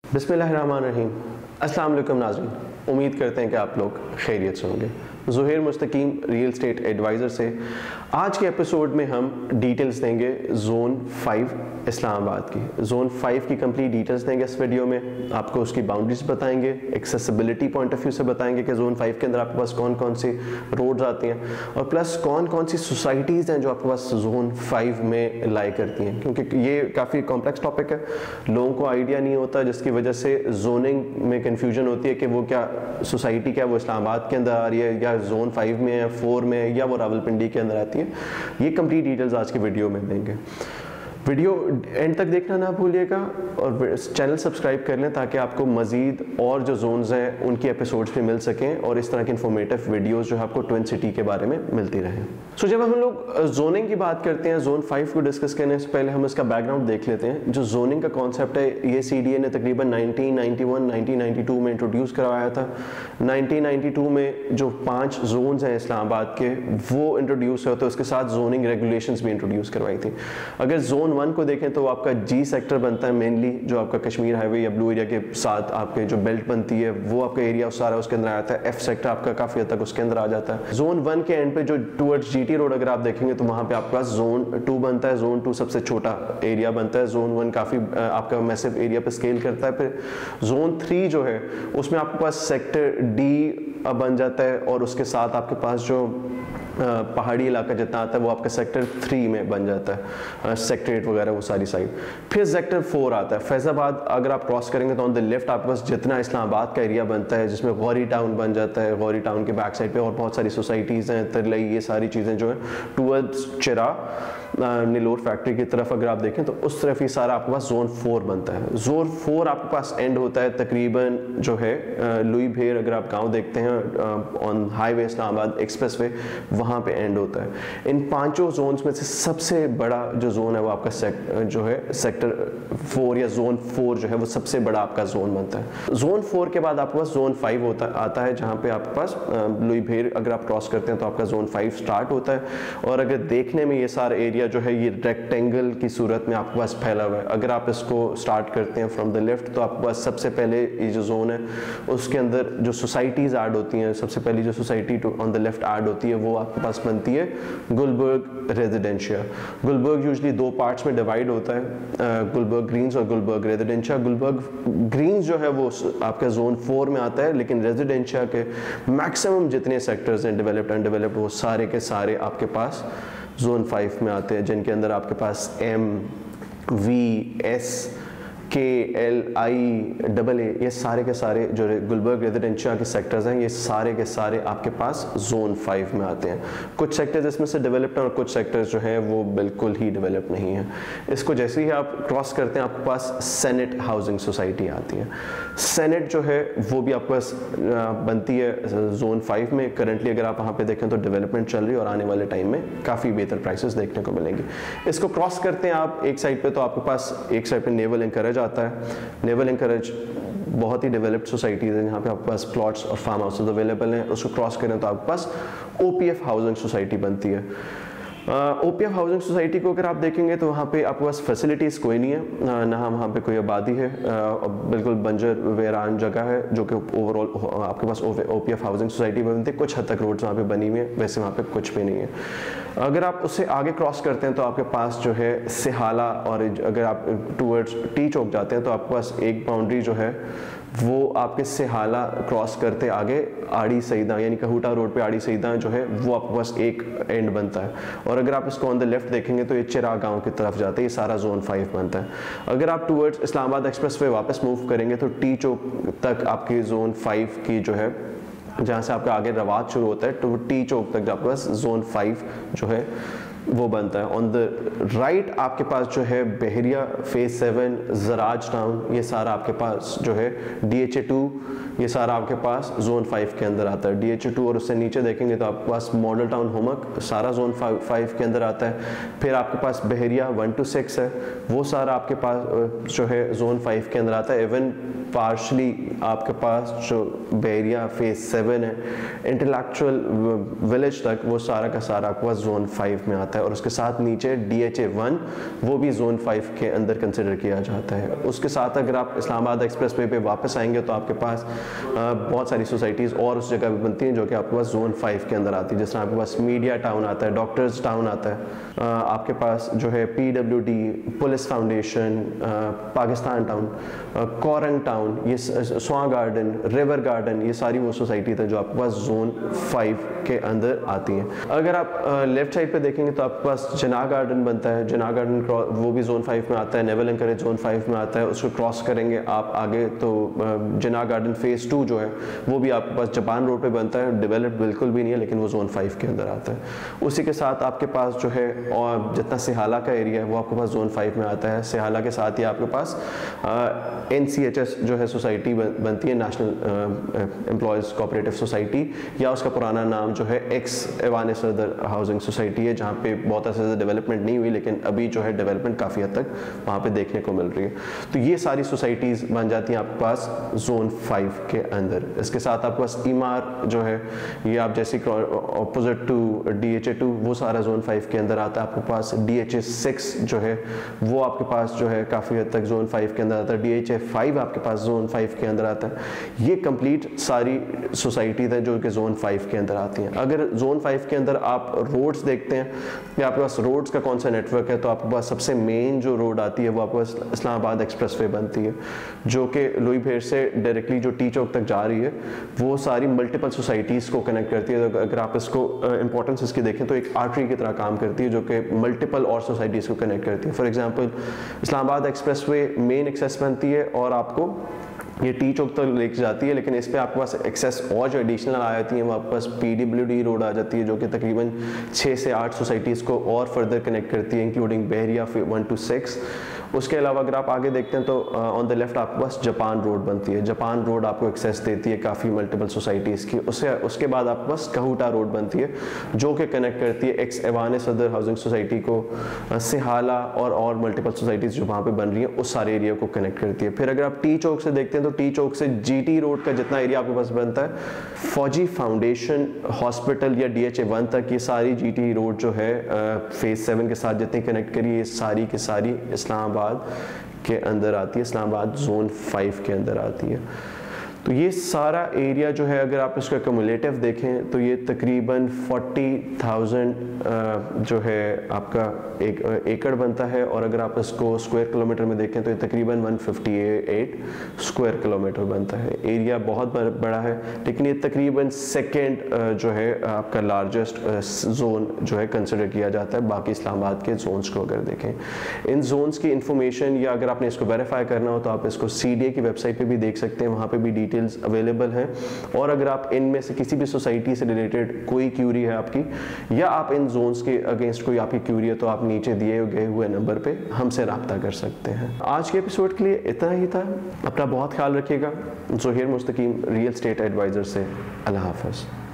बिस्मिल्लाहिर्रहमानिर्रहीम। अस्सलाम वालेकुम नाज़रीन, उम्मीद करते हैं कि आप लोग खैरियत से होंगे। ज़ुहैर मुस्तकीम रियल स्टेट एडवाइज़र से आज के एपिसोड में हम डिटेल्स देंगे जोन 5 इस्लामाबाद की। जोन 5 की कंप्लीट डिटेल्स देंगे इस वीडियो में। आपको उसकी बाउंड्रीज बताएंगे, एक्सेसिबिलिटी पॉइंट ऑफ व्यू से बताएंगे कि जोन 5 के अंदर आपके पास कौन कौन सी रोड्स आती हैं और प्लस कौन कौन सी सोसाइटीज़ हैं जो आपके पास जोन 5 में लाई करती हैं, क्योंकि ये काफ़ी कॉम्प्लेक्स टॉपिक है। लोगों को आइडिया नहीं होता, जिसकी वजह से जोनिंग में कन्फ्यूजन होती है कि वो क्या सोसाइटी क्या वो इस्लामाबाद के अंदर आ रही है या जोन 5 में है, 4 में है या वो रावलपिंडी के अंदर आती है। ये कंप्लीट डिटेल्स आज की वीडियो में देंगे। वीडियो एंड तक देखना ना भूलिएगा और चैनल सब्सक्राइब कर लें ताकि आपको मज़ीद और जो जोन्स हैं उनकी एपिसोड्स भी मिल सकें और इस तरह की इन्फॉर्मेटिव वीडियोस जो है आपको ट्विन सिटी के बारे में मिलती रहें। सो जब हम लोग जोनिंग की बात करते हैं, जोन 5 को डिस्कस करने से पहले हम इसका बैकग्राउंड देख लेते हैं। जो जोनिंग का कॉन्सेप्ट है ये CDA ने तकरीबन 1992 में इंट्रोड्यूस करवाया था। 1992 में जो 5 जोन्स हैं इस्लामाबाद के वो इंट्रोड्यूस हुए, तो उसके साथ जोनिंग रेगुलेशंस भी इंट्रोड्यूस करवाई थी। अगर जोन 1 को देखें तो आपका G सेक्टर बनता है मेनली, जो आपका कश्मीर हाईवे या ब्लू एरिया के साथ आपके जो बेल्ट बनती है वो आपका एरिया सारा उसके अंदर आता है। F सेक्टर आपका काफ़ी हद तक उसके अंदर आ जाता है। जोन 1 के एंड पे जो टूवर्ड्स GT रोड अगर आप देखेंगे तो वहाँ पे आपके पास जोन 2 बनता है। जोन 2 सबसे छोटा एरिया बनता है। जोन 1 काफ़ी आपका मैसिव एरिया पे स्केल करता है। फिर जोन 3 जो है उसमें आपके पास सेक्टर D बन जाता है और उसके साथ आपके पास जो पहाड़ी इलाका जितना आता है वो आपका सेक्टर 3 में बन जाता है, सेक्टर 8 वगैरह वो सारी साइड। फिर सेक्टर 4 आता है। फैज़ाबाद अगर आप क्रॉस करेंगे तो ऑन द लेफ्ट आपके पास जितना इस्लामाबाद का एरिया बनता है, जिसमें गौरी टाउन बन जाता है। गौरी टाउन के बैक साइड पे और बहुत सारी सोसाइटीज़ हैं, तरलई, ये सारी चीज़ें जो हैं टूवर्ड्स चिरा नीलोर फैक्ट्री की तरफ अगर आप देखें तो उस तरफ ही सारा आपके पास जोन 4 बनता है। जोन 4 आपके पास एंड होता है तकरीबन जो है लुई भेर अगर आप गांव देखते हैं ऑन हाईवे इस्लामाबाद एक्सप्रेसवे, वहाँ पे एंड होता है। इन 5 जोन्स में से सबसे बड़ा जो जोन है वो आपका जो है सेक्टर 4 या जोन 4 जो है वो सबसे बड़ा आपका जोन बनता है। जोन 4 के बाद आपके पास जोन 5 आता है, जहाँ पे आपके पास लुई भेर अगर आप क्रॉस करते हैं तो आपका जोन 5 स्टार्ट होता है। और अगर देखने में ये सारा एरिया जो है ये रेक्टेंगल की सूरत में आपके पास फैला हुआ है। अगर आप इसको स्टार्ट करते हैं फ्रॉम द लेफ्ट तो आपके पास सबसे पहले ये जो जोन है उसके अंदर जो सोसाइटीज़ ऐड होती हैं, सबसे पहली जो society on the left add होती है वो आपके पास बनती है गुलबर्ग रेजिडेंशिया। गुलबर्ग यूजली 2 पार्ट्स में डिवाइड होता है, गुलबर्ग ग्रीन्स और गुलबर्ग रेजिडेंशिया। गुलबर्ग ग्रीन्स जो है वो आपका जोन 4 में आता है, लेकिन रेजिडेंशिया के मैक्सिमम जितने सेक्टर्स हैं डेवलप्ड अनडेवलप्ड वो सारे के सारे आपके पास जोन 5 में आते हैं, जिनके अंदर आपके पास M, V, S, K, L, I, AA ये सारे के सारे जो गुलबर्ग रेजिडेंशिया के सेक्टर्स हैं ये सारे के सारे आपके पास जोन 5 में आते हैं। कुछ सेक्टर्स इसमें से डेवलप्ड हैं और कुछ सेक्टर्स जो हैं वो बिल्कुल ही डेवलप नहीं हैं। इसको जैसे ही आप क्रॉस करते हैं आपके पास सेनेट हाउसिंग सोसाइटी आती है। सेनेट जो है वो भी आपके पास बनती है जोन 5 में। करंटली अगर आप वहाँ पे देखें तो डेवलपमेंट चल रही है और आने वाले टाइम में काफ़ी बेहतर प्राइसेस देखने को मिलेंगे। इसको क्रॉस करते हैं आप एक साइड पे तो आपके पास एक साइड पे नेवल एनकरेज आता है। नेवल एनकरेज बहुत ही डेवलप्ड सोसाइटीज़ है जहाँ पे आपके पास प्लॉट्स और फार्म हाउसेज अवेलेबल हैं। उसको क्रॉस करें तो आपके पास OPF हाउसिंग सोसाइटी बनती है। OPF हाउसिंग सोसाइटी को अगर आप देखेंगे तो वहाँ पे आपके पास फैसिलिटीज़ कोई नहीं है, ना वहाँ पे कोई आबादी है, बिल्कुल बंजर वेरान जगह है जो कि ओवरऑल आपके पास OPF हाउसिंग सोसाइटी में बनती है। कुछ हद तक रोड्स वहाँ पे बनी हुई है, वैसे वहाँ पे कुछ भी नहीं है। अगर आप उससे आगे क्रॉस करते हैं तो आपके पास जो है सिहाला, और अगर आप टूवर्ड्स T चौक जाते हैं तो आपके पास एक बाउंड्री जो है वो आपके सिहाला क्रॉस करते आगे आड़ी सईदा यानी कहूटा रोड पे आड़ी सईदा जो है वो आपके पास एक एंड बनता है। और अगर आप इसको ऑन द लेफ्ट देखेंगे तो ये चिरा गांव की तरफ जाता है, ये सारा जोन 5 बनता है। अगर आप टूवर्ड्स इस्लामाबाद एक्सप्रेसवे वापस मूव करेंगे तो T चौक तक आपकी जोन 5 की जो है, जहाँ से आपका आगे रवात शुरू होता है तो T चौक तक आपके पास जोन 5 जो है वो बनता है। ऑन द राइट आपके पास जो है बहरिया, फेज 7, जराज टाउन, ये सारा आपके पास जो है DHA2, ये सारा आपके पास जोन 5 के अंदर आता है। DHA2 और उससे नीचे देखेंगे तो आपके पास मॉडल टाउन होमक सारा जोन 5 के अंदर आता है। फिर आपके पास बहरिया 1 to 6 है, वो सारा आपके पास जो है जोन 5 के अंदर आता है। इवन पार्शली आपके पास जो बहरिया फेज 7 है, इंटेलेक्चुअल विलेज तक, वो सारा का सारा आपके पास जोन 5 में आता है, और उसके साथ नीचे DHA1 वो भी जोन 5 के अंदर कंसिडर किया जाता है। उसके साथ अगर आप इस्लामाबाद एक्सप्रेसवे पे वापस आएंगे तो आपके पास बहुत सारी सोसाइटीज़ और उस जगह पे बनती हैं जो कि आपके पास जोन 5 के अंदर आती है। जिस तरह आपके पास मीडिया टाउन आता है, डॉक्टर्स टाउन आता है, आपके पास जो है PWD, police foundation, Pakistan town, Korang town, ये स्वां गार्डन, रिवर गार्डन, ये सारी वो सोसाइटी है जो आपके पास जोन 5 के अंदर आती हैं। अगर आप लेफ्ट साइड पे देखेंगे तो आपके पास जिनाह गार्डन बनता है, जिनाह गार्डन वो भी जोन 5 में आता है, नेवल एंकरेज जोन 5 में आता है। उसको क्रॉस करेंगे आप आगे तो जिनाह गार्डन फेज़ 2 जो है वो भी आपके पास जापान रोड पे बनता है, डेवलप्ड बिल्कुल भी नहीं है लेकिन वो जोन 5 के अंदर आता है। उसी के साथ आपके पास जो है और जितना सिहाला का एरिया है वो आपके पास जोन 5 में आता है। सिहाला के साथ ही आपके पास NCHS जो है सोसाइटी बनती है, नेशनल एम्प्लॉयज़ कोऑपरेटिव सोसाइटी, या उसका पुराना नाम जो है एक्स एवान सदर हाउसिंग सोसाइटी है, जहाँ पे बहुत ऐसे डेवलपमेंट नहीं हुई लेकिन अभी जो है डेवलपमेंट काफ़ी हद तक वहाँ पे देखने को मिल रही है। तो ये सारी सोसाइटीज़ बन जाती हैं आपके पास जोन 5 के अंदर। इसके साथ आपके पास ईमार जो है ये आप जैसे ऑपोजिट टू DHA2 वो सारा जोन 5 के अंदर आता है। आपके पास DHA6 जो है वो आपके पास जो है काफ़ी हद तक जोन 5 के अंदर आता है। DHA5 आपके पास जोन 5 के अंदर आता है। ये कंप्लीट सारी सोसाइटीज़ हैं जो कि जोन 5 के अंदर आती हैं। अगर जोन 5 के अंदर आप रोड्स देखते हैं कि आपके पास रोड्स का कौन सा नेटवर्क है, तो आपके पास सबसे मेन जो रोड आती है वो आपके पास इस्लामाबाद एक्सप्रेसवे बनती है, जो कि लुई भेर से डायरेक्टली जो टी चौक तक जा रही है वो सारी मल्टीपल सोसाइटीज़ को कनेक्ट करती है। तो अगर आप इसको इंपॉर्टेंस इसकी देखें तो एक आर्टरी की तरह काम करती है जो कि मल्टीपल और सोसाइटीज़ को कनेक्ट करती है। For example Islamabad expressway main access बनती है और आपको ये टी चौक तक लेके जाती है, लेकिन इस पे आपके पास एक्सेस और जो एडिशनल आ जाती हैं वो आपके पास PWD रोड आ जाती है जो कि तकरीबन 6 से 8 सोसाइटीज़ को और फर्दर कनेक्ट करती है, इंक्लूडिंग बहरिया 1 to 6। उसके अलावा अगर आप आगे देखते हैं तो ऑन द लेफ्ट आपके पास जापान रोड बनती है। जापान रोड आपको एक्सेस देती है काफ़ी मल्टीपल सोसाइटीज़ की। उसके बाद आपके पास कहूटा रोड बनती है जो कि कनेक्ट करती है एक्स एवान सदर हाउसिंग सोसाइटी को सिहाला और मल्टीपल सोसाइटीज़ जो वहाँ पे बन रही हैं उस सारे एरिया को कनेक्ट करती है। फिर अगर आप टी चौक से देखते हैं तो टी चौक से GT रोड का जितना एरिया आपके पास बनता है, फौजी फाउंडेशन हॉस्पिटल या DHA1 तक, ये सारी GT रोड जो है फेज़ 7 के साथ जितनी कनेक्ट करी ये सारी की सारी इस्लामाबाद के अंदर आती है, इस्लामाबाद जोन 5 के अंदर आती है। तो ये सारा एरिया जो है अगर आप इसका कम्युलेटिव देखें तो ये तकरीबन 40,000 जो है आपका एक एकड़ बनता है, और अगर आप इसको स्क्वायर किलोमीटर में देखें तो ये तकरीबन 158 स्क्वायर किलोमीटर बनता है। एरिया बहुत बड़ा है लेकिन ये तकरीबन सेकेंड जो है आपका लार्जेस्ट जोन जो है कंसिडर किया जाता है बाकी इस्लामाबाद के जोन्स को अगर देखें। इन जोन्स की इंफॉर्मेशन या अगर आपने इसको वेरीफाई करना हो तो आप इसको CDA की वेबसाइट पे भी देख सकते हैं, वहाँ पे भी डिटेल्स अवेलेबल हैं। और अगर आप इनमें से किसी भी सोसाइटी से रिलेटेड कोई क्यूरी है आपकी या आप इन जोन्स के अगेंस्ट कोई आपकी क्यूरी है तो आप नीचे दिए गए हुए नंबर पे हमसे रब्ता कर सकते हैं। आज के एपिसोड के लिए इतना ही था। अपना बहुत ख्याल रखिएगा। ज़ोहैर मुस्तकीम, रियल एस्टेट एडवाइज़र से। अल्लाह हाफ़िज़।